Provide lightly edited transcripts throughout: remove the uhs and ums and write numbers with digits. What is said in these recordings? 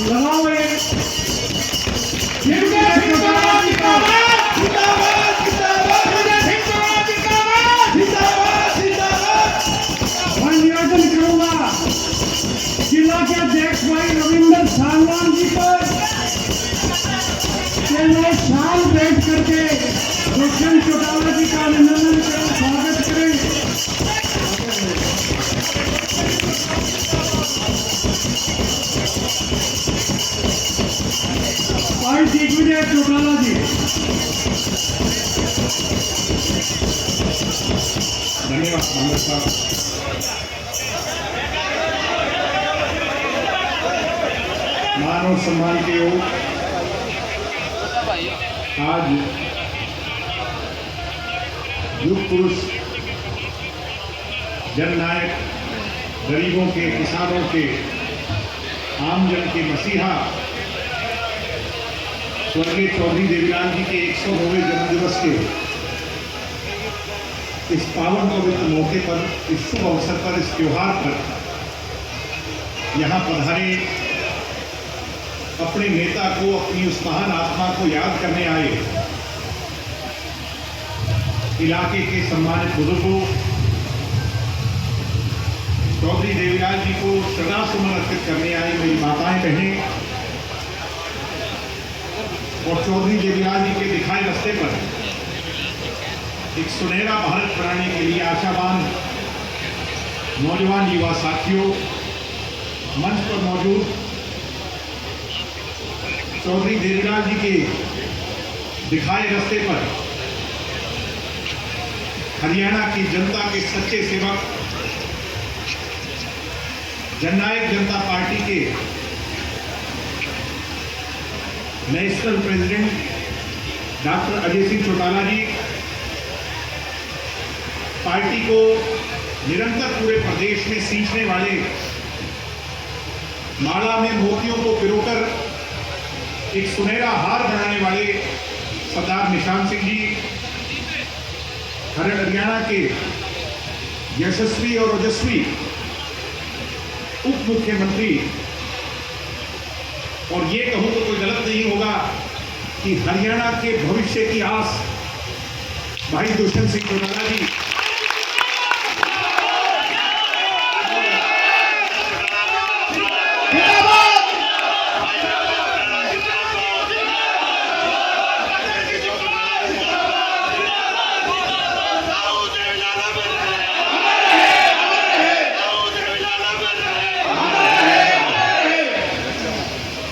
लगाओ ये निवेदन करूंगा जिला के अध्यक्ष भाई रविंद्र सालवान जी पर शाल भेंट करके दुष्यंत चौटाला जी का अभिनंदन करें, स्वागत करें। भाई दिग्विजय चौटाला जी। धन्यवाद मंगल साहब। मान और सम्मान के योग आज युग पुरुष, जननायक, गरीबों के, किसानों के, आमजन के मसीहा स्वर्गीय चौधरी देवीलाल जी के 109वें जन्मदिवस के इस पावन पवित्र मौके पर, इस शुभ अवसर पर, इस त्योहार पर यहाँ पधारे अपने नेता को, अपनी उस महान आत्मा को याद करने आए इलाके के सम्मानित बुजुर्गों, चौधरी देवीलाल जी को श्रद्धासुमन अर्पित करने आई मेरी माताएं, बहनें और चौधरी देवीलाल जी के दिखाए रास्ते पर एक सुनहरा भारत बनाने के लिए आशावान नौजवान युवा साथियों, मंच पर मौजूद चौधरी देवीलाल जी के दिखाए रास्ते पर हरियाणा की जनता के सच्चे सेवक, जननायक जनता पार्टी के national president doctor Ajay Singh Chautala ji, party को निरंतर पूरे प्रदेश में सींचने वाले, माला में मोतियों को पिरोकर एक सुनहरा हार बनाने वाले सरदार निशान सिंह जी, हरियाणा के यशस्वी और ओजस्वी उप मुख्यमंत्री, और ये कहूं तो कोई गलत नहीं होगा कि हरियाणा के भविष्य की आस भाई दुष्यंत सिंह चौटाला जी,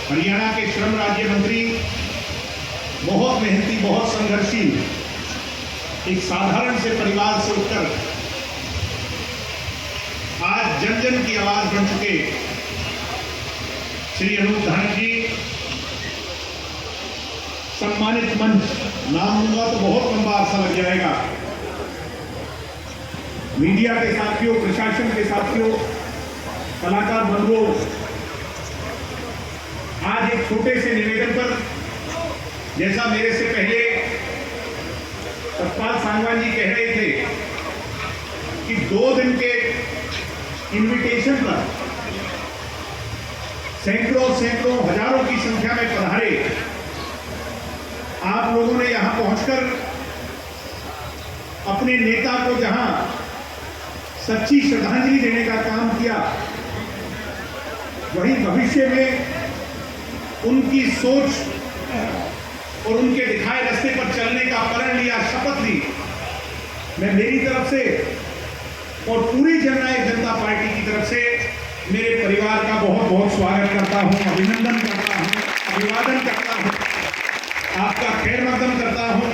हरियाणा के श्रम राज्य मंत्री, बहुत मेहनती, बहुत संघर्षी, एक साधारण से परिवार से उठकर आज जन जन की आवाज बन चुके श्री अनूप धानक जी, सम्मानित मंच, नाम लूंगा तो बहुत लंबा अरसा लग जाएगा। मीडिया के साथियों, प्रशासन के साथियों, कलाकार बंधुओं, आज एक छोटे से निवेदन पर, जैसा मेरे से पहले सतपाल सांगवान जी कह रहे थे कि 2 दिन के इनविटेशन पर सैकड़ों सैकड़ों हजारों की संख्या में पधारे आप लोगों ने यहां पहुंचकर अपने नेता को जहां सच्ची श्रद्धांजलि देने का काम किया, वहीं भविष्य में उनकी सोच और उनके दिखाए रास्ते पर चलने का प्रण लिया, शपथ ली। मैं मेरी तरफ से और पूरी जननायक जनता पार्टी की तरफ से मेरे परिवार का बहुत बहुत स्वागत करता हूं, अभिनंदन करता हूं, अभिवादन करता हूं, आपका खैर मकदम करता हूं,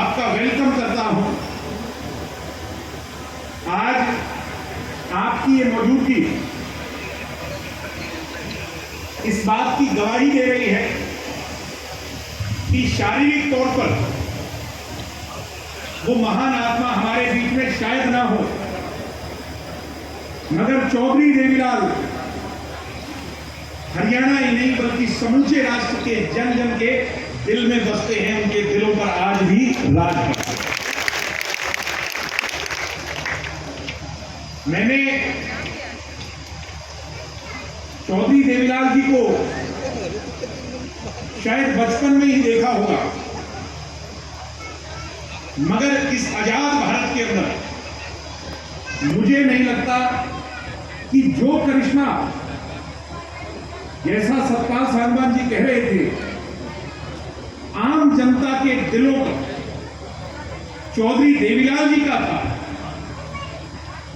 आपका वेलकम करता हूं। आज आपकी ये मौजूदगी इस बात की गवाही दे रही है कि शारीरिक तौर पर वो महान आत्मा हमारे बीच में शायद ना हो, मगर चौधरी देवीलाल हरियाणा ही नहीं बल्कि समूचे राष्ट्र के जन जन के दिल में बसते हैं, उनके दिलों पर आज भी राज करते हैं। मैंने चौधरी देवीलाल जी को शायद बचपन में ही देखा होगा, मगर इस आजाद भारत के अंदर मुझे नहीं लगता कि जो करिश्मा, जैसा सतपाल सांगवान जी कह रहे थे, आम जनता के दिलों पर चौधरी देवीलाल जी का था,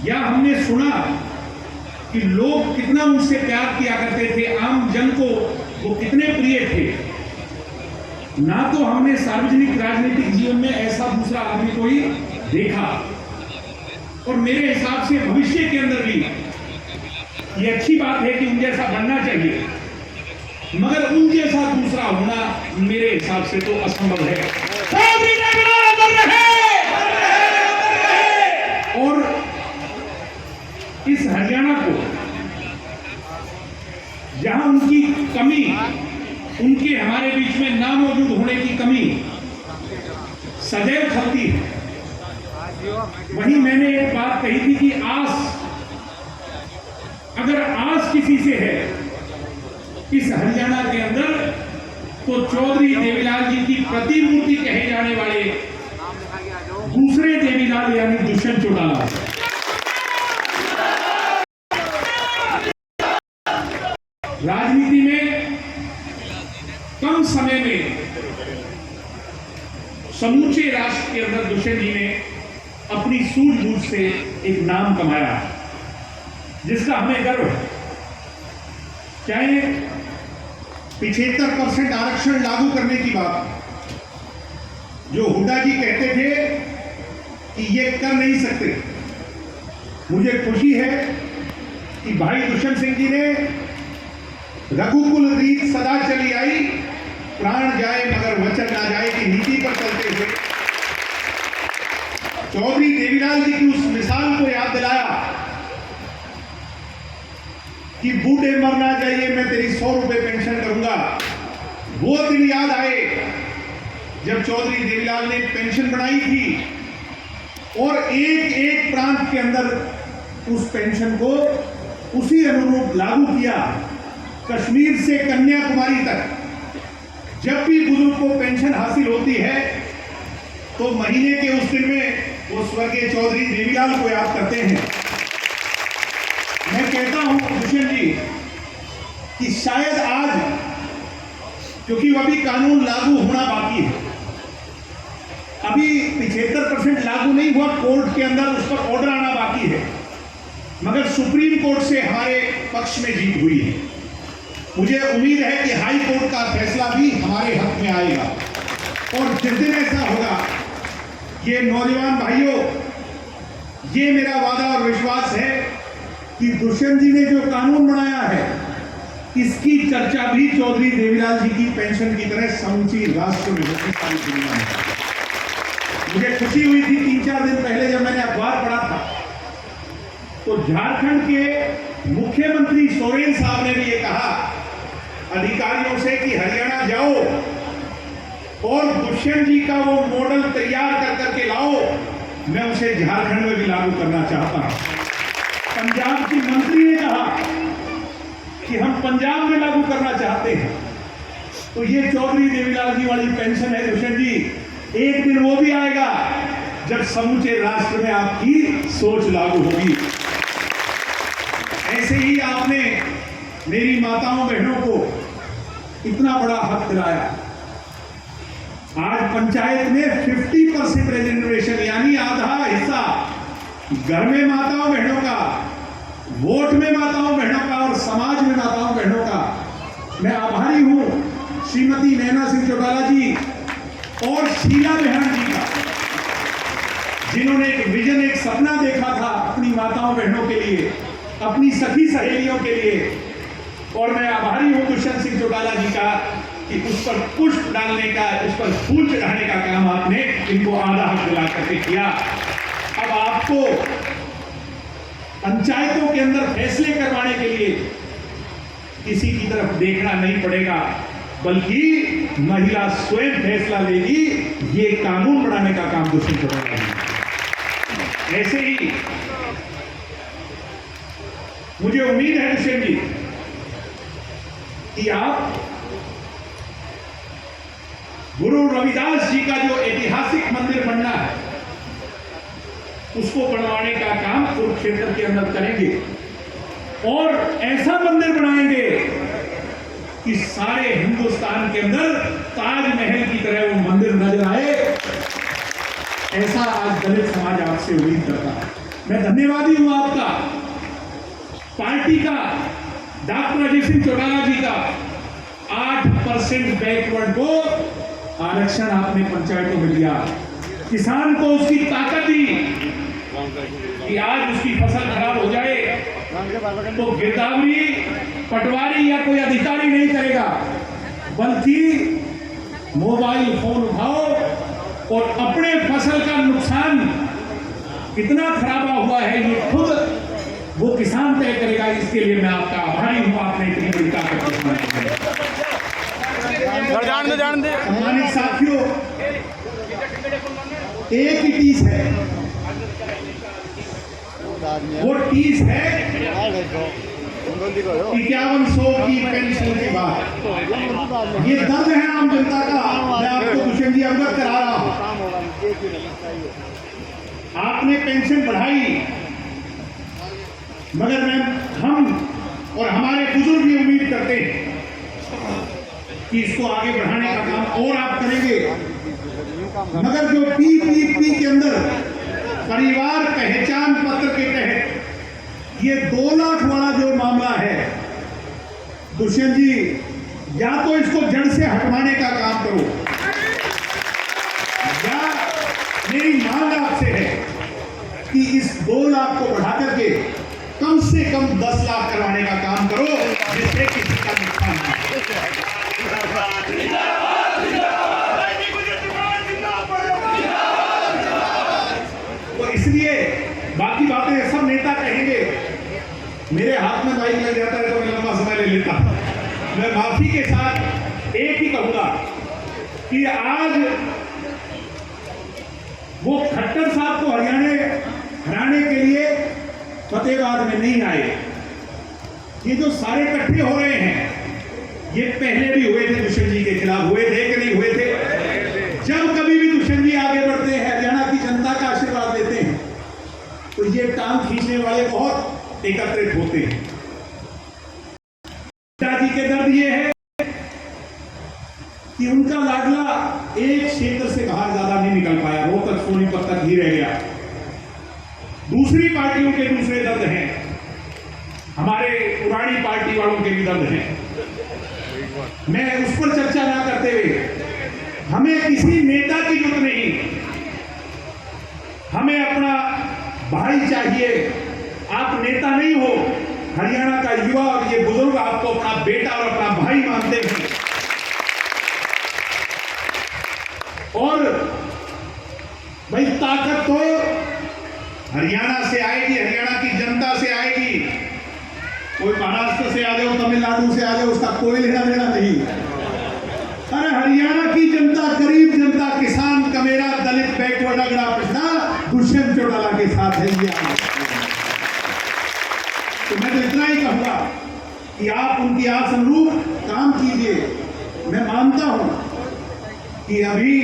या हमने सुना कि लोग कितना उनसे प्यार किया करते थे, आम जन को वो कितने प्रिय थे, ना तो हमने सार्वजनिक राजनीतिक जीवन में ऐसा दूसरा आदमी कोई देखा। और मेरे हिसाब से भविष्य के अंदर भी ये अच्छी बात है कि उन जैसा बनना चाहिए, मगर उन जैसा दूसरा होना मेरे हिसाब से तो असंभव है। और इस हरियाणा को जहां उनकी कमी, उनके हमारे बीच में ना मौजूद होने की कमी सदैव खलती है, वहीं मैंने एक बात कही थी कि आस, अगर आस किसी से है इस हरियाणा के अंदर, तो चौधरी देवीलाल जी की प्रतिमूर्ति कहे जाने वाले दूसरे देवीलाल यानी दुष्यंत चौटाला। राजनीति में कम समय में समूचे राष्ट्र के अंदर दुष्यंत जी ने अपनी सूझबूझ से एक नाम कमाया, जिसका हमें गर्व है। चाहे 75% आरक्षण लागू करने की बात जो हुड्डा जी कहते थे कि ये कर नहीं सकते, मुझे खुशी है कि भाई दुष्यंत सिंह जी ने रघुकुल रीत सदा चली आई, प्राण जाए मगर वचन ना जाए की नीति पर चलते हुए चौधरी देवीलाल जी की उस मिसाल को याद दिलाया कि बूढ़े मर ना जाइए, मैं तेरी 100 रुपए पेंशन करूंगा। वो दिन याद आए जब चौधरी देवीलाल ने पेंशन बनाई थी और एक एक प्रांत के अंदर उस पेंशन को उसी अनुरूप लागू किया। कश्मीर से कन्याकुमारी तक जब भी बुजुर्ग को पेंशन हासिल होती है तो महीने के उस दिन में वो स्वर्गीय चौधरी देवीलाल को याद करते हैं। मैं कहता हूं दुष्यंत जी कि शायद आज, क्योंकि अभी कानून लागू होना बाकी है, अभी 75% लागू नहीं हुआ, कोर्ट के अंदर उस पर ऑर्डर आना बाकी है, मगर सुप्रीम कोर्ट से हमारे पक्ष में जीत हुई है। मुझे उम्मीद है कि हाई कोर्ट का फैसला भी हमारे हक में आएगा और जिस दिन ऐसा होगा, ये नौजवान भाइयों, ये मेरा वादा और विश्वास है कि दुष्यंत जी ने जो कानून बनाया है, इसकी चर्चा भी चौधरी देवीलाल जी की पेंशन की तरह समूची राष्ट्र में होगी, सारी दुनिया में। मुझे खुशी हुई थी 3-4 दिन पहले जब मैंने अखबार पढ़ा था, तो झारखंड के मुख्यमंत्री सोरेन साहब ने भी ये कहा अधिकारियों से कि हरियाणा जाओ और दुष्यंत जी का वो मॉडल तैयार कर करके लाओ, मैं उसे झारखंड में भी लागू करना चाहता हूं। पंजाब की मंत्री ने कहा कि हम पंजाब में लागू करना चाहते हैं। तो ये चौधरी देवीलाल जी वाली पेंशन है दुष्यंत जी, एक दिन वो भी आएगा जब समूचे राष्ट्र में आपकी सोच लागू होगी। ऐसे ही आपने मेरी माताओं बहनों को इतना बड़ा हक दिलाया। आज पंचायत में 50% रिजर्वेशन यानी आधा हिस्सा घर में माताओं बहनों का, वोट में माताओं बहनों का और समाज में माताओं बहनों का। मैं आभारी हूं श्रीमती नैना सिंह चौटाला जी और शीला बहन जी का, जिन्होंने एक विजन, एक सपना देखा था अपनी माताओं बहनों के लिए, अपनी सखी सहेलियों के लिए। और मैं आभारी हूं दुष्यंत सिंह चौटाला जी का कि उस पर पुष्प डालने का, उस पर फूल चढ़ाने का काम आपने इनको आधा हक दिला करके किया। अब आपको पंचायतों के अंदर फैसले करवाने के लिए किसी की तरफ देखना नहीं पड़ेगा, बल्कि महिला स्वयं फैसला लेगी। ये कानून बनाने का काम दुष्यंत चौटाला जी। ऐसे ही मुझे उम्मीद है दुष्यंत जी कि आप गुरु रविदास जी का जो ऐतिहासिक मंदिर बनना है उसको बनवाने का काम कुरुक्षेत्र के अंदर करेंगे और ऐसा मंदिर बनाएंगे कि सारे हिंदुस्तान के अंदर ताजमहल की तरह वो मंदिर नजर आए। ऐसा आज दलित समाज आपसे उम्मीद करता है। मैं धन्यवादी हूं आपका, पार्टी का, डॉक्टर अजय सिंह चौटाला जी का 8% बैकवर्ड को आरक्षण आपने पंचायतों में दिया, किसान को उसकी ताकत दी कि आज उसकी फसल खराब हो जाए तो गिरदावरी, पटवारी या कोई अधिकारी नहीं करेगा, बल्कि मोबाइल फोन उठाओ और अपने फसल का नुकसान कितना खराबा हुआ है ये खुद वो किसान तय करेगा। इसके लिए मैं आपका आभारी हूं, आपने इतनी बड़ी ताकत जान दे। सम्मानित साथियों, एक ही टीस है, वो टीस है 5100 की पेंशन की बात। ये दर्द है आम जनता का, मैं आपको दुष्यंत जी अवगत करा रहा हूं। आपने पेंशन बढ़ाई, मगर हम और हमारे बुजुर्ग ये उम्मीद करते हैं कि इसको आगे बढ़ाने का काम और आप करेंगे। मगर जो पीपीपी के अंदर परिवार पहचान पत्र के तहत ये 2 लाख वाला जो मामला है, दुष्यंत जी या तो इसको जड़ से हटवाने का काम करो, या मेरी मांग आपसे है कि इस 2 लाख को बढ़ा करके कम से कम 10 लाख करवाने का काम करो, जिससे किसी का नुकसान ना हो। तो इसलिए बाकी बातें सब नेता कहेंगे, मेरे हाथ में माइक लग जाता है तो मैं लंबा समय ले लेता। मैं माफी के साथ एक ही कहूंगा कि आज वो खट्टर साहब को हराने के लिए फतेहाबाद में नहीं आए। ये जो सारे इकट्ठे हो रहे हैं, ये पहले भी हुए थे, दुष्यंत जी के खिलाफ हुए थे कि नहीं हुए थे? जब कभी भी दुष्यंत जी आगे बढ़ते हैं, हरियाणा की जनता का आशीर्वाद लेते हैं, तो ये टांग खींचने वाले बहुत एकत्रित होते हैं। पिताजी के दर्द ये है कि उनका लाडला एक क्षेत्र से बाहर ज्यादा नहीं निकल पाया, रोहतक सोनीपत तक ही रह गया। दूसरी पार्टियों के दूसरे दर्द हैं, हमारे पुरानी पार्टी वालों के भी दर्द हैं। मैं उस पर चर्चा ना करते हुए, हमें किसी नेता की जरूरत नहीं, हमें अपना भाई चाहिए। आप नेता नहीं हो, हरियाणा का युवा और ये बुजुर्ग आपको अपना बेटा और अपना भाई मानते हैं। और भाई ताकत तो हरियाणा से आएगी, हरियाणा की जनता से आएगी। कोई महाराष्ट्र से आ जाओ, तमिलनाडु से आ जाओ, उसका कोई लेना देना नहीं। अरे हरियाणा की जनता, गरीब जनता, किसान का, मेरा दलित बैकवर्ड अगड़ा पिछड़ा दुष्यंत चौटाला के साथ है। तो मैं तो इतना ही कहूंगा कि आप उनकी आस अनुरूप काम कीजिए। मैं मानता हूं कि अभी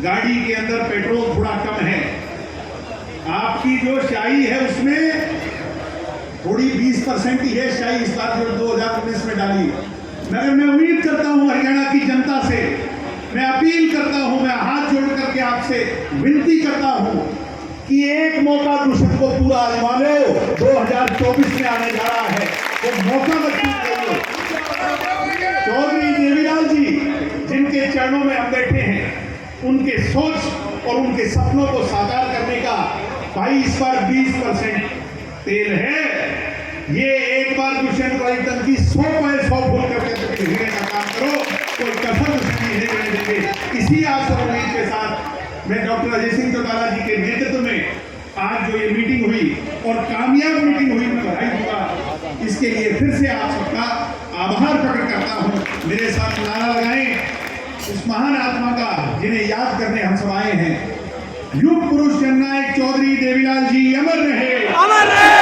गाड़ी के अंदर पेट्रोल थोड़ा कम है, आपकी जो शाही है उसमें थोड़ी 20% ही है शाही, इस बार जो 2019 में डाली। मगर मैं उम्मीद करता हूं हरियाणा की जनता से, मैं अपील करता हूं, मैं हाथ जोड़ करके आपसे विनती करता हूं कि एक मौका दुष्यंत को पूरा आजमा लो। 2024 में आने जा रहा है, वो मौका मत छूटिए। चौधरी देवीलाल जी जिनके चरणों में हम बैठे हैं, उनके सोच और उनके सपनों को साकार करने का भाई इस बार 20% तेल है। ये एक बार दुष्यंत की 100 भूल करके भेजने का काम करो, कोई कसर नहीं देंगे। इसी आस और उम्मीद के साथ मैं डॉक्टर अजय सिंह चौटाला जी के नेतृत्व में आज जो ये मीटिंग हुई और कामयाब मीटिंग हुई, मैं बधाई दूंगा। इसके लिए फिर से आप सबका आभार प्रकट करता हूं। मेरे साथ नारा लगाएं उस महान आत्मा का जिन्हें याद करने हम सब आए हैं। युग पुरुष जननायक चौधरी देवीलाल जी अमर रहे, अमर रहे।